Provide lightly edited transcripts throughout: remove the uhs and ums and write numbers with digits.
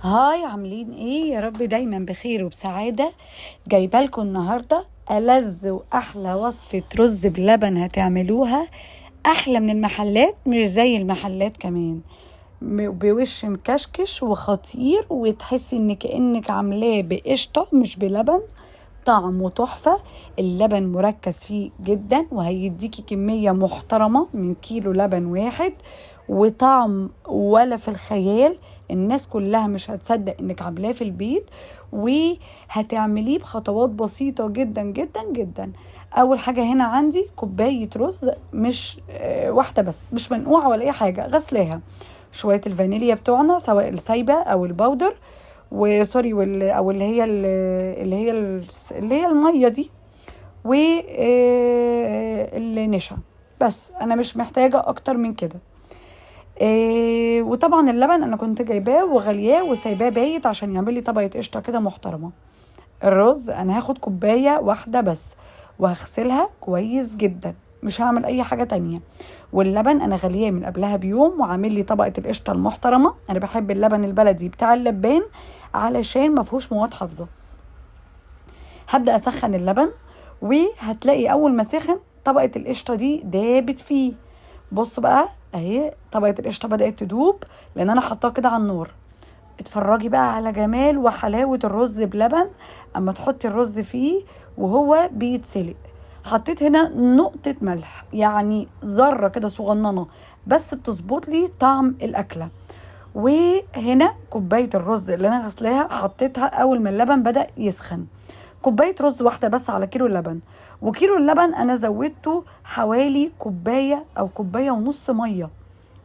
هاي، عاملين ايه؟ يا رب دايما بخير وبسعادة. جايبالكم النهاردة ألذ وأحلى وصفة رز بلبن هتعملوها أحلى من المحلات، مش زي المحلات كمان، بوش مكشكش وخطير، وتحسي ان كأنك عاملاه بقشطة مش بلبن. طعمه تحفة، اللبن مركز فيه جدا وهيديكي كمية محترمة من كيلو لبن واحد، وطعم ولا في الخيال. الناس كلها مش هتصدق انك عاملاه في البيت، وهتعمليه بخطوات بسيطة جدا جدا جدا. اول حاجة هنا عندي كوباية رز، مش واحدة بس، مش منقوعة ولا اي حاجة، غسلاها. شوية الفانيليا بتوعنا سواء السايبة او البودر، وسوري او اللي هي الميه دي، والنشا. بس انا مش محتاجه اكتر من كده. وطبعا اللبن انا كنت جايباه وغلياه وسايباه بايت عشان يعمل لي طبقه قشطه كده محترمه. الرز انا هاخد كوبايه واحده بس، وهغسلها كويس جدا، مش هعمل اي حاجه تانية. واللبن انا غلياه من قبلها بيوم وعامل لي طبقه القشطه المحترمه. انا بحب اللبن البلدي بتاع اللبان علشان ما فيهوش مواد حافظه. هبدا اسخن اللبن، وهتلاقي اول ما سخن طبقه القشطه دي دابت فيه. بصوا بقى اهي طبقه القشطه بدات تدوب، لان انا حطاها كده على النار. اتفرجي بقى على جمال وحلاوه الرز بلبن اما تحطي الرز فيه وهو بيتسلق. حطيت هنا نقطه ملح، يعني ذره كده صغننه، بس بتظبط لي طعم الاكله. وهنا كوبايه الرز اللي انا غسلاها حطيتها اول ما اللبن بدا يسخن. كوبايه رز واحده بس على كيلو اللبن، وكيلو اللبن انا زودته حوالي كوبايه او كوبايه ونص ميه،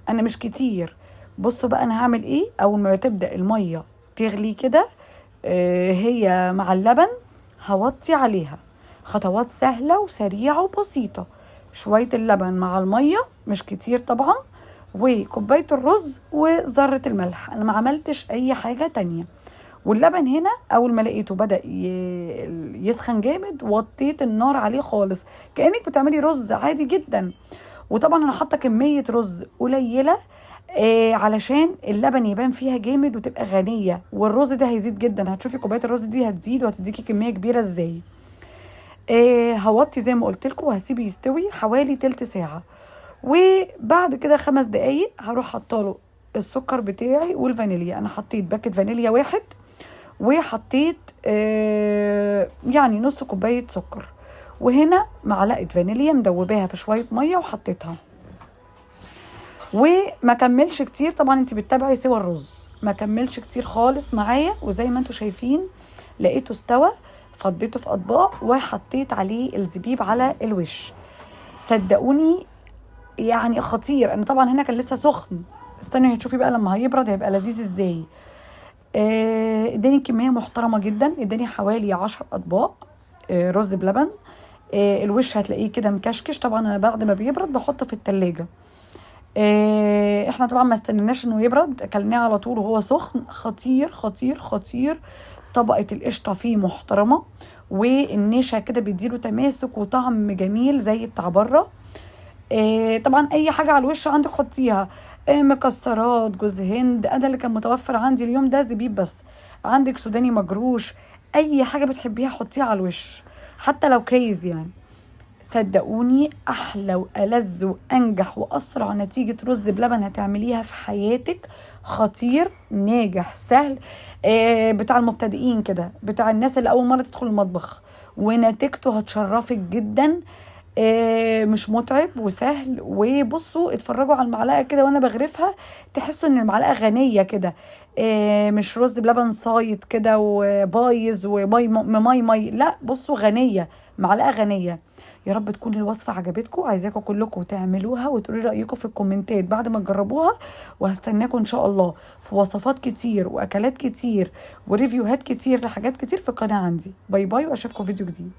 انا مش كتير. بصوا بقى انا هعمل ايه اول ما تبدا الميه تغلي كده. هي مع اللبن هوطي عليها. خطوات سهله وسريعه وبسيطه. شويه اللبن مع الميه، مش كتير طبعا، وكوبايه الرز وذره الملح. انا ما عملتش اي حاجه تانية. واللبن هنا اول ما لقيته بدأ يسخن جامد، وطيت النار عليه خالص كأنك بتعملي رز عادي جدا. وطبعا انا حاطه كميه رز قليله، علشان اللبن يبان فيها جامد وتبقى غنيه، والرز ده هيزيد جدا. هتشوفي كوبايه الرز دي هتزيد وهتديكي كميه كبيره ازاي. هوطي زي ما قلت لكم وهسيبه يستوي حوالي تلت ساعه. وبعد كده 5 دقايق هروح حطاله السكر بتاعي والفانيليا. انا حطيت باكت فانيليا واحد، وحطيت يعني نص كوبايه سكر، وهنا معلقه فانيليا مدوباها في شويه ميه وحطيتها. وما كملش كتير، طبعا انت بتتابعي سوى الرز، ما كملش كتير خالص معايا. وزي ما انتوا شايفين لقيته استوى، فضيته في اطباق وحطيت عليه الزبيب على الوش. صدقوني يعني خطير. انا طبعا هنا كان لسه سخن، استني هتشوفي بقى لما هيبرد هيبقى لذيذ ازاي. اداني كميه محترمه جدا، اداني حوالي 10 اطباق رز بلبن. الوش هتلاقيه كده مكشكش. طبعا انا بعد ما بيبرد بحطه في التلاجة. احنا طبعا ما استنيناش انه يبرد، اكلناه على طول وهو سخن. خطير خطير خطير. طبقه القشطه فيه محترمه، والنشا كده بيديله تماسك وطعم جميل زي بتاع بره. طبعا اي حاجه على الوش عندك حطيها. مكسرات، جوز هند، انا اللي كان متوفر عندي اليوم ده زبيب بس. عندك سوداني مجروش، اي حاجه بتحبيها حطيها على الوش، حتى لو كريز يعني. صدقوني احلى والذ وانجح واسرع نتيجه رز بلبن هتعمليها في حياتك. خطير، ناجح، سهل، بتاع المبتدئين كده، بتاع الناس اللي اول مره تدخل المطبخ، ونتيجته هتشرفك جدا. مش متعب وسهل. وبصوا اتفرجوا على المعلقه كده وانا بغرفها، تحسوا ان المعلقه غنيه كده. مش رز بلبن صايد كده وبايظ ومي مي، لا بصوا غنيه، معلقه غنيه. يا رب تكون الوصفه عجبتكم. عايزاكم كلكم تعملوها وتقولوا رايكم في الكومنتات بعد ما تجربوها. وهستناكم ان شاء الله في وصفات كتير واكلات كتير وريفيوهات كتير لحاجات كتير في القناه عندي. باي باي، واشوفكم فيديو جديد.